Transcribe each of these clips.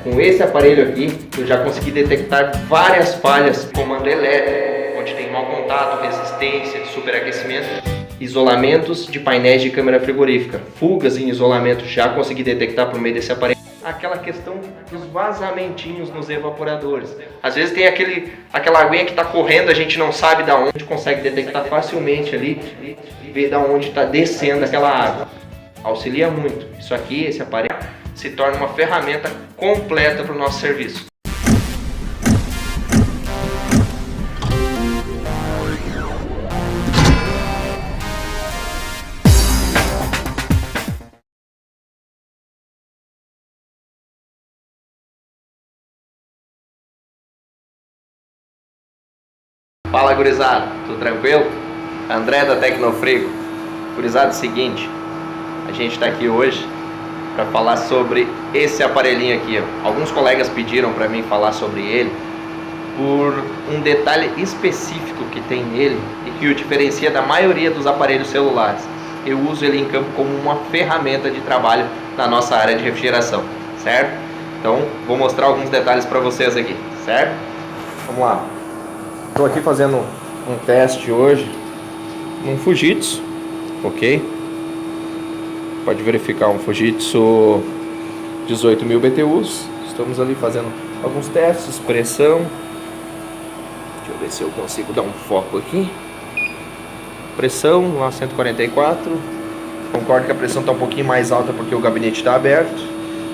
Com esse aparelho aqui, eu já consegui detectar várias falhas, comando elétrico, onde tem mau contato, resistência, superaquecimento, isolamentos de painéis de câmera frigorífica, fugas em isolamento, já consegui detectar por meio desse aparelho. Aquela questão dos vazamentinhos nos evaporadores. Às vezes tem aquela aguinha que está correndo, a gente não sabe de onde, consegue detectar facilmente ali e ver de onde está descendo aquela água. Auxilia muito. Isso aqui, esse aparelho, se torna uma ferramenta completa para o nosso serviço. Fala, gurizada, tudo tranquilo? André da Tecnofrigo. Gurizada, é o seguinte, a gente está aqui hoje para falar sobre esse aparelhinho aqui, ó. Alguns colegas pediram para mim falar sobre ele por um detalhe específico que tem nele e que o diferencia da maioria dos aparelhos celulares. Eu uso ele em campo como uma ferramenta de trabalho na nossa área de refrigeração, certo? Então, vou mostrar alguns detalhes para vocês aqui, certo? Vamos lá. Estou aqui fazendo um teste hoje num Fujitsu, ok? Pode verificar um Fujitsu 18.000 BTUs. Estamos ali fazendo alguns testes, pressão. Deixa eu ver se eu consigo dar um foco aqui. Pressão lá 144. Concordo que a pressão está um pouquinho mais alta porque o gabinete está aberto.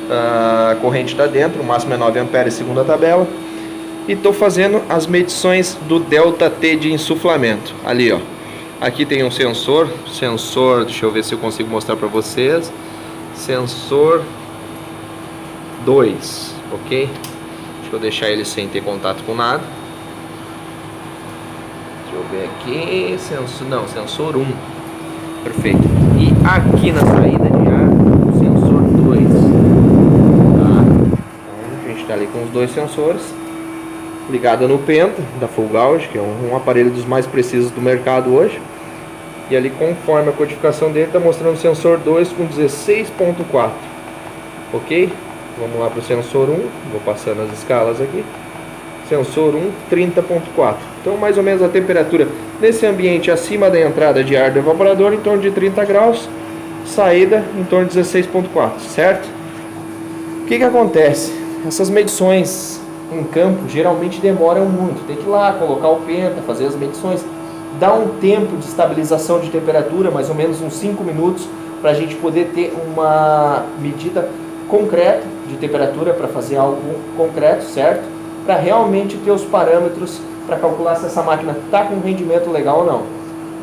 A corrente está dentro, o máximo é 9 amperes segundo a tabela. E estou fazendo as medições do delta T de insuflamento. Ali, ó. Aqui tem um sensor, deixa eu ver se eu consigo mostrar para vocês. Sensor 2, ok? Deixa eu deixar ele sem ter contato com nada. Deixa eu ver aqui, sensor 1. Perfeito. E aqui na saída de ar, o sensor 2. Tá? Então, a gente está ali com os dois sensores. Ligada no Penta, da Full Gauge, que é um aparelho dos mais precisos do mercado hoje. E ali, conforme a codificação dele, está mostrando o sensor 2 com 16.4. Ok? Vamos lá para o sensor 1, vou passando as escalas aqui. Sensor 1, 30.4. Então, mais ou menos a temperatura nesse ambiente acima da entrada de ar do evaporador, em torno de 30 graus. Saída, em torno de 16.4, certo? O que acontece? Essas medições em campo geralmente demoram muito. Tem que ir lá, colocar o Penta, fazer as medições. Dá um tempo de estabilização de temperatura, mais ou menos uns 5 minutos, para a gente poder ter uma medida concreta de temperatura, para fazer algo concreto, certo? Para realmente ter os parâmetros para calcular se essa máquina está com um rendimento legal ou não.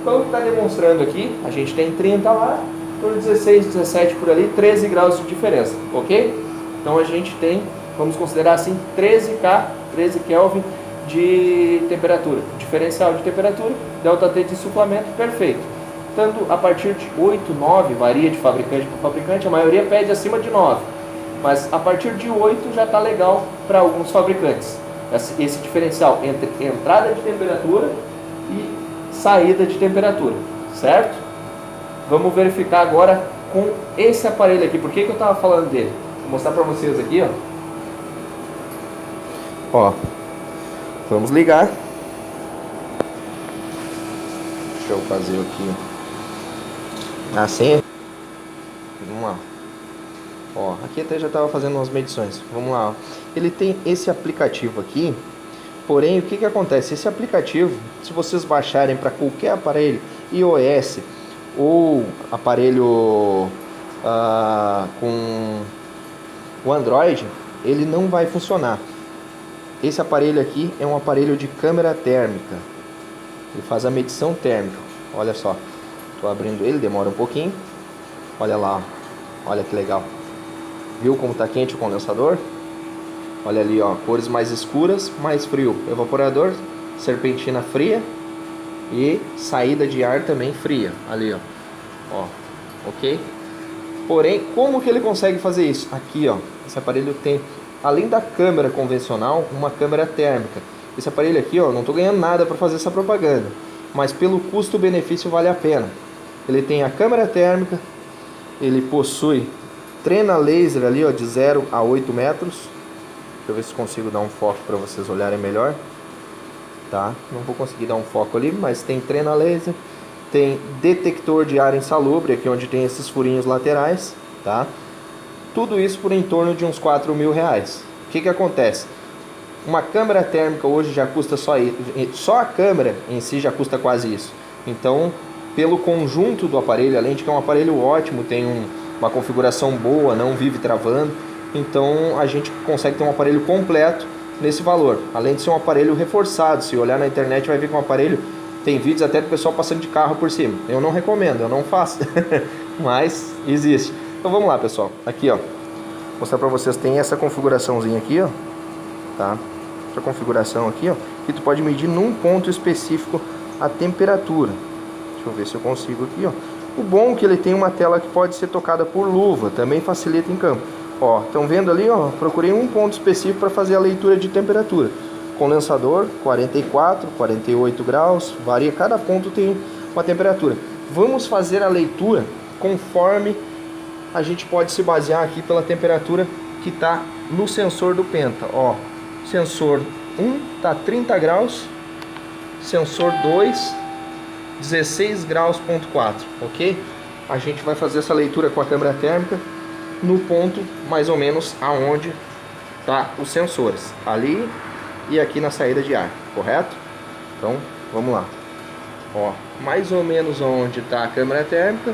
Então, o que está demonstrando aqui, a gente tem 30 lá, por 16, 17 por ali, 13 graus de diferença, ok? Então, a gente tem, vamos considerar assim, 13 Kelvin de temperatura, diferencial de temperatura, delta T de insuflamento, perfeito. Tanto a partir de 8, 9, varia de fabricante para fabricante, a maioria pede acima de 9, mas a partir de 8 já está legal para alguns fabricantes. Esse diferencial entre entrada de temperatura e saída de temperatura, certo? Vamos verificar agora com esse aparelho aqui. Por que eu estava falando dele? Vou mostrar para vocês aqui, ó. Vamos ligar. Deixa eu fazer aqui assim. Vamos lá. Ó, aqui até já estava fazendo umas medições. Vamos lá. Ó. Ele tem esse aplicativo aqui. Porém, o que acontece? Esse aplicativo, se vocês baixarem para qualquer aparelho iOS ou aparelho com o Android, ele não vai funcionar. Esse aparelho aqui é um aparelho de câmera térmica. Ele faz a medição térmica. Olha só. Estou abrindo ele, demora um pouquinho. Olha lá. Olha que legal. Viu como está quente o condensador? Olha ali, ó. Cores mais escuras, mais frio. Evaporador, serpentina fria. E saída de ar também fria. Ali, ó. Ok? Porém, como que ele consegue fazer isso? Aqui, ó. Esse aparelho tem, além da câmera convencional, uma câmera térmica. Esse aparelho aqui, ó, não estou ganhando nada para fazer essa propaganda, mas pelo custo-benefício vale a pena. Ele tem a câmera térmica, ele possui trena laser ali, ó, de 0 a 8 metros, Deixa eu ver se consigo dar um foco para vocês olharem melhor. Tá? Não vou conseguir dar um foco ali, mas tem trena laser, tem detector de ar insalubre, aqui onde tem esses furinhos laterais, tá? Tudo isso por em torno de uns R$4.000. O que acontece? Uma câmera térmica hoje já custa só a câmera em si já custa quase isso. Então, pelo conjunto do aparelho, além de que é um aparelho ótimo, tem uma configuração boa, não vive travando, então a gente consegue ter um aparelho completo nesse valor. Além de ser um aparelho reforçado, se olhar na internet vai ver que um aparelho tem vídeos até do pessoal passando de carro por cima. Eu não recomendo, eu não faço, mas existe. Então vamos lá, pessoal. Aqui, ó, vou mostrar pra vocês, tem essa configuraçãozinha aqui, ó, tá? Essa configuração aqui, ó, que tu pode medir num ponto específico a temperatura. Deixa eu ver se eu consigo aqui, ó. O bom é que ele tem uma tela que pode ser tocada por luva, também facilita em campo. Ó, estão vendo ali, ó, procurei um ponto específico para fazer a leitura de temperatura. Condensador, 44, 48 graus, varia, cada ponto tem uma temperatura. Vamos fazer a leitura conforme a gente pode se basear aqui pela temperatura que está no sensor do Penta. Ó, sensor 1 está 30 graus, sensor 2, 16 graus, ponto 4, ok? A gente vai fazer essa leitura com a câmera térmica no ponto mais ou menos aonde tá os sensores, ali e aqui na saída de ar, correto? Então vamos lá, ó, mais ou menos onde está a câmera térmica,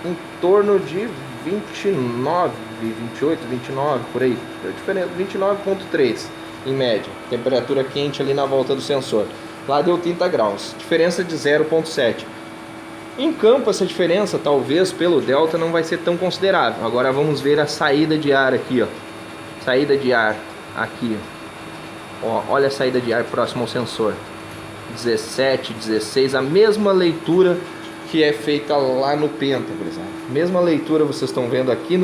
em torno de 29, 28, 29 por aí, diferente, 29,3 em média, temperatura quente ali na volta do sensor. Lá deu 30 graus, diferença de 0,7. Em campo essa diferença, talvez pelo delta, não vai ser tão considerável. Agora vamos ver a saída de ar aqui, ó. Saída de ar aqui, ó. Olha a saída de ar próximo ao sensor. 17, 16, a mesma leitura que é feita lá no Penta, por exemplo. Mesma leitura vocês estão vendo aqui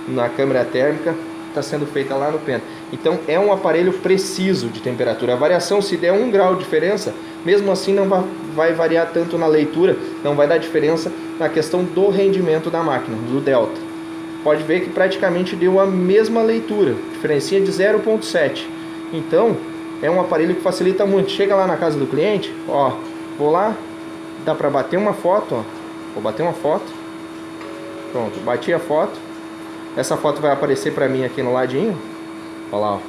na câmera térmica, está sendo feita lá no Penta. Então é um aparelho preciso de temperatura. A variação, se der 1 grau de diferença, mesmo assim não vai variar tanto na leitura, não vai dar diferença na questão do rendimento da máquina, do delta. Pode ver que praticamente deu a mesma leitura, diferencinha de 0,7. Então é um aparelho que facilita muito. Chega lá na casa do cliente, ó, vou lá, dá para bater uma foto, ó. Vou bater uma foto, pronto, bati a foto. Essa foto vai aparecer para mim aqui no ladinho. Olha lá, ó.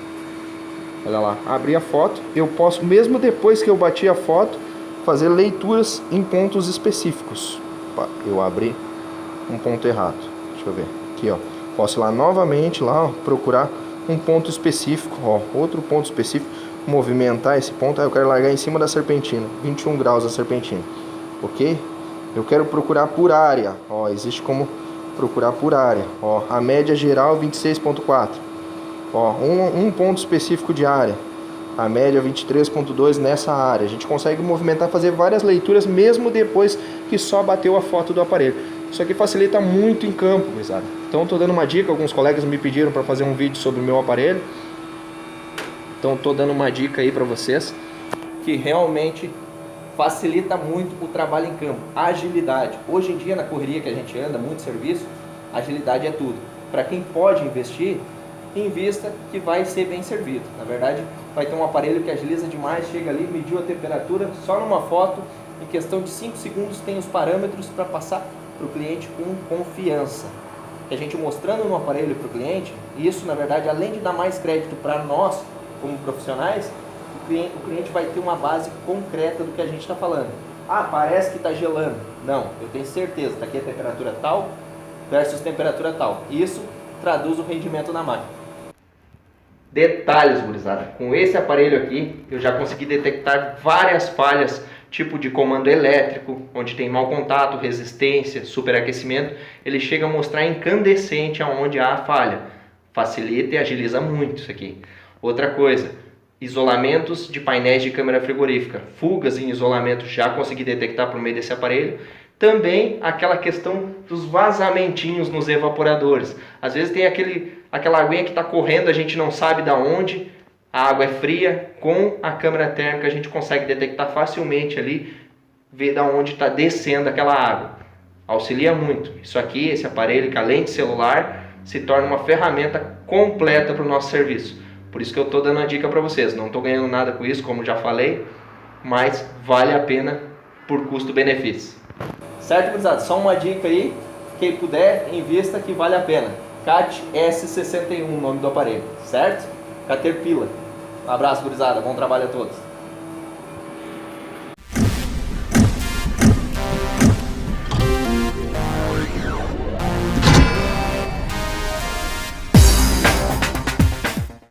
Olha lá, abri a foto. Eu posso, mesmo depois que eu bati a foto, fazer leituras em pontos específicos. Opa, eu abri um ponto errado. Deixa eu ver. Aqui, ó. Posso ir lá novamente, lá, ó, procurar um ponto específico, ó, outro ponto específico, movimentar esse ponto. Aí eu quero largar em cima da serpentina, 21 graus a serpentina. OK? Eu quero procurar por área. Ó, existe como procurar por área. Ó, a média geral 26,4. Ó, um ponto específico de área. A média 23,2 nessa área. A gente consegue movimentar, fazer várias leituras mesmo depois que só bateu a foto do aparelho. Isso aqui facilita muito em campo, gurizada. Então estou dando uma dica, alguns colegas me pediram para fazer um vídeo sobre o meu aparelho. Então estou dando uma dica aí para vocês que realmente facilita muito o trabalho em campo. A agilidade. Hoje em dia, na correria que a gente anda, muito serviço, agilidade é tudo. Para quem pode investir, invista que vai ser bem servido. Na verdade, vai ter um aparelho que agiliza demais, chega ali, mediu a temperatura, só numa foto, em questão de 5 segundos tem os parâmetros para passar para o cliente com confiança. A gente mostrando no aparelho para o cliente, isso na verdade, além de dar mais crédito para nós, como profissionais, o cliente vai ter uma base concreta do que a gente está falando. Ah, parece que está gelando. Não, eu tenho certeza, está aqui a temperatura tal versus temperatura tal. Isso traduz o rendimento na máquina. Detalhes, gurizada. Com esse aparelho aqui, eu já consegui detectar várias falhas, tipo de comando elétrico, onde tem mau contato, resistência, superaquecimento. Ele chega a mostrar incandescente aonde há a falha. Facilita e agiliza muito isso aqui. Outra coisa, isolamentos de painéis de câmera frigorífica, fugas em isolamento, já consegui detectar por meio desse aparelho. Também aquela questão dos vazamentinhos nos evaporadores. Às vezes tem aquela aguinha que está correndo, a gente não sabe de onde, a água é fria. Com a câmera térmica a gente consegue detectar facilmente ali, ver de onde está descendo aquela água. Auxilia muito. Isso aqui, esse aparelho que além de celular, se torna uma ferramenta completa para o nosso serviço. Por isso que eu estou dando a dica para vocês. Não estou ganhando nada com isso, como já falei, mas vale a pena por custo-benefício. Certo, gurizada? Só uma dica aí, quem puder, invista que vale a pena. CAT S61, o nome do aparelho, certo? Caterpillar. Um abraço, gurizada. Bom trabalho a todos.